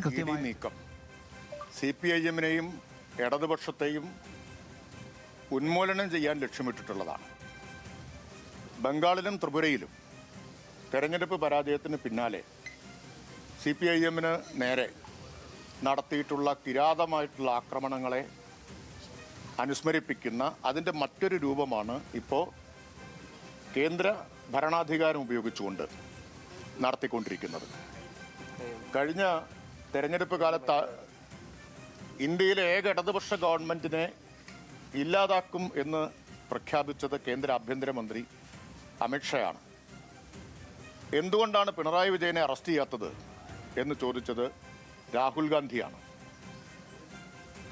കൃത്യമായ നീക്കം CPIM-നെയും ഇടതുപക്ഷത്തെയും ഉന്മൂലനം ചെയ്യാൻ ലക്ഷ്യമിട്ടിട്ടുള്ളതാണ്. ബംഗാളിലും ത്രിപുരയിലും തെരഞ്ഞെടുപ്പ് പരാജയത്തിന് പിന്നാലെ CPIM-ന് നേരെ നടത്തിയിട്ടുള്ള കിരാതമായിട്ടുള്ള ആക്രമണങ്ങളെ അനുസ്മരിപ്പിക്കുന്ന അതിൻ്റെ മറ്റൊരു രൂപമാണ് ഇപ്പോൾ കേന്ദ്ര ഭരണാധികാരം ഉപയോഗിച്ചുകൊണ്ട് നടത്തിക്കൊണ്ടിരിക്കുന്നത്. കഴിഞ്ഞ തെരഞ്ഞെടുപ്പ് കാലത്ത് ഇന്ത്യയിലെ ഏക ഇടതുപക്ഷ ഗവൺമെൻറ്റിനെ ഇല്ലാതാക്കും എന്ന് പ്രഖ്യാപിച്ചത് കേന്ദ്ര ആഭ്യന്തരമന്ത്രി അമിത്ഷായാണ്. എന്തുകൊണ്ടാണ് പിണറായി വിജയനെ അറസ്റ്റ് ചെയ്യാത്തത് എന്ന് ചോദിച്ചത് രാഹുൽ ഗാന്ധിയാണ്.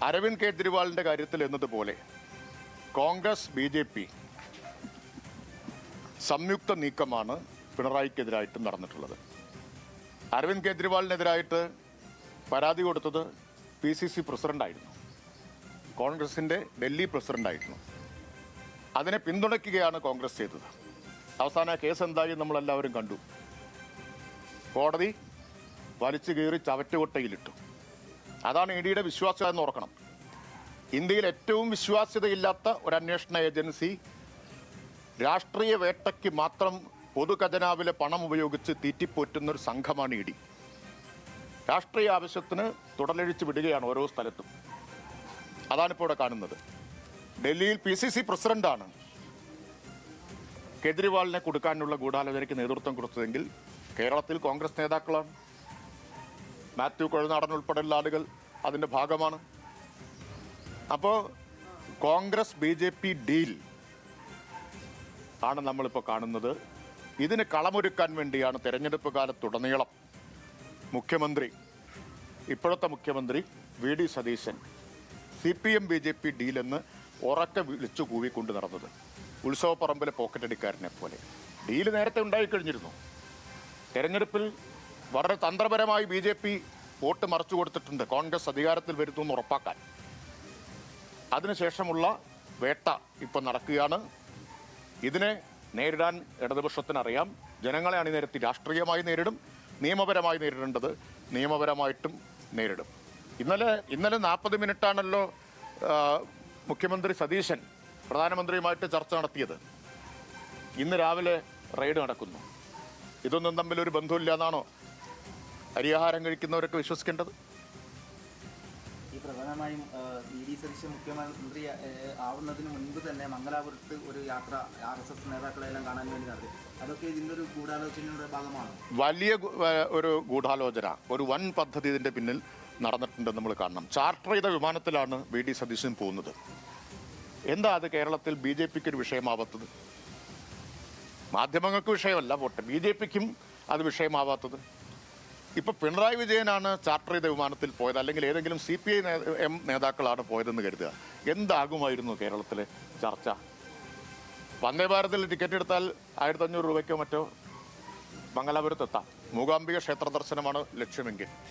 അരവിന്ദ് കെജ്രിവാളിൻ്റെ കാര്യത്തിൽ എന്നതുപോലെ കോൺഗ്രസ് BJP സംയുക്ത നീക്കമാണ് പിണറായിക്കെതിരായിട്ടും നടന്നിട്ടുള്ളത്. അരവിന്ദ് കെജ്രിവാളിനെതിരായിട്ട് പരാതി കൊടുത്തത് PCC പ്രസിഡന്റായിരുന്നു, കോൺഗ്രസിൻ്റെ ഡൽഹി പ്രസിഡന്റായിരുന്നു. അതിനെ പിന്തുണയ്ക്കുകയാണ് കോൺഗ്രസ് ചെയ്തത്. അവസാന കേസ് എന്തായി നമ്മളെല്ലാവരും കണ്ടു. കോടതി വലിച്ചു കീറി ചവറ്റുകൊട്ടയിലിട്ടു. അതാണ് EDയുടെ വിശ്വാസ്യത എന്ന് ഓർക്കണം. ഇന്ത്യയിൽ ഏറ്റവും വിശ്വാസ്യതയില്ലാത്ത ഒരു അന്വേഷണ ഏജൻസി രാഷ്ട്രീയ വേട്ടയ്ക്ക് മാത്രം പൊതുഖജനാവിലെ പണം ഉപയോഗിച്ച് തീറ്റിപ്പോറ്റുന്നൊരു സംഘമാണ് ED. രാഷ്ട്രീയ ആവശ്യത്തിന് തുടലഴിച്ച് വിടുകയാണ് ഓരോ സ്ഥലത്തും. അതാണിപ്പോൾ ഇവിടെ കാണുന്നത്. ഡൽഹിയിൽ PCC പ്രസിഡന്റാണ് കെജ്രിവാളിനെ കൊടുക്കാനുള്ള ഗൂഢാലോചനയ്ക്ക് നേതൃത്വം കൊടുത്തതെങ്കിൽ കേരളത്തിൽ കോൺഗ്രസ് നേതാക്കളാണ്. മാത്യു കൊഴുനാടൻ ഉൾപ്പെടെയുള്ള ആളുകൾ അതിൻ്റെ ഭാഗമാണ്. അപ്പോൾ കോൺഗ്രസ് BJP ഡീൽ ആണ് നമ്മളിപ്പോൾ കാണുന്നത്. ഇതിന് കളമൊരുക്കാൻ വേണ്ടിയാണ് തെരഞ്ഞെടുപ്പ് കാലത്തുടനീളം മുഖ്യമന്ത്രി, ഇപ്പോഴത്തെ മുഖ്യമന്ത്രി VD സതീശൻ CPM BJP ഡീലെന്ന് ഉറക്കെ വിളിച്ചു കൂവിക്കൊണ്ട് നടന്നത്. ഉത്സവപ്പറമ്പിലെ പോക്കറ്റടിക്കാരനെ പോലെ. ഡീല് നേരത്തെ ഉണ്ടായിക്കഴിഞ്ഞിരുന്നു. തെരഞ്ഞെടുപ്പിൽ വളരെ തന്ത്രപരമായി BJP വോട്ട് മറച്ചു കൊടുത്തിട്ടുണ്ട് കോൺഗ്രസ് അധികാരത്തിൽ വരുത്തുമെന്ന് ഉറപ്പാക്കാൻ. അതിനുശേഷമുള്ള വേട്ട ഇപ്പോൾ നടക്കുകയാണ്. ഇതിനെ നേരിടാൻ ഇടതുപക്ഷത്തിനറിയാം. ജനങ്ങളെ അണിനിരത്തി രാഷ്ട്രീയമായി നേരിടും, നിയമപരമായി നേരിടേണ്ടത് നിയമപരമായിട്ടും നേരിടും. ഇന്നലെ 40 മിനിറ്റാണല്ലോ മുഖ്യമന്ത്രി സതീശൻ പ്രധാനമന്ത്രിയുമായിട്ട് ചർച്ച നടത്തിയത്. ഇന്ന് രാവിലെ റെയ്ഡ് നടക്കുന്നു. ഇതൊന്നും തമ്മിലൊരു ബന്ധമില്ല എന്നാണോ അരിയാഹാരം കഴിക്കുന്നവരൊക്കെ വിശ്വസിക്കേണ്ടത്? ഈ പ്രധാനമായും VD സതീശൻ മുഖ്യമന്ത്രി ആവുന്നതിന് മുൻപ് തന്നെ മംഗലാപുരത്ത് ഒരു യാത്ര RSS നേതാക്കളെല്ലാം കാണാൻ വേണ്ടി നടത്തി. അതൊക്കെ ഇതിൻ്റെ ഒരു ഗൂഢാലോചനയുടെ ഭാഗമാണ്. വലിയ ഒരു ഗൂഢാലോചന, ഒരു വൻ പദ്ധതി ഇതിൻ്റെ പിന്നിൽ നടന്നിട്ടുണ്ടെന്ന് നമ്മൾ കാണണം. ചാർട്ടർ ചെയ്ത വിമാനത്തിലാണ് VD സതീശൻ പോകുന്നത്. എന്താ അത് കേരളത്തിൽ BJPക്ക് ഒരു വിഷയമാവാത്തത്? മാധ്യമങ്ങൾക്ക് വിഷയമല്ല വോട്ട്, BJPക്കും അത് വിഷയമാവാത്തത്? ഇപ്പം പിണറായി വിജയനാണ് ചാർട്ടർ ചെയ്ത വിമാനത്തിൽ പോയത്, അല്ലെങ്കിൽ ഏതെങ്കിലും CPIM നേതാക്കളാണ് പോയതെന്ന് കരുതുക. എന്താകുമായിരുന്നു കേരളത്തിലെ ചർച്ച? വന്ദേ ഭാരതിൽ ടിക്കറ്റ് എടുത്താൽ 1500 രൂപയ്ക്കോ മറ്റോ മംഗലാപുരത്തെത്താം. മൂകാംബിക ക്ഷേത്ര ദർശനമാണ് ലക്ഷ്യമെങ്കിൽ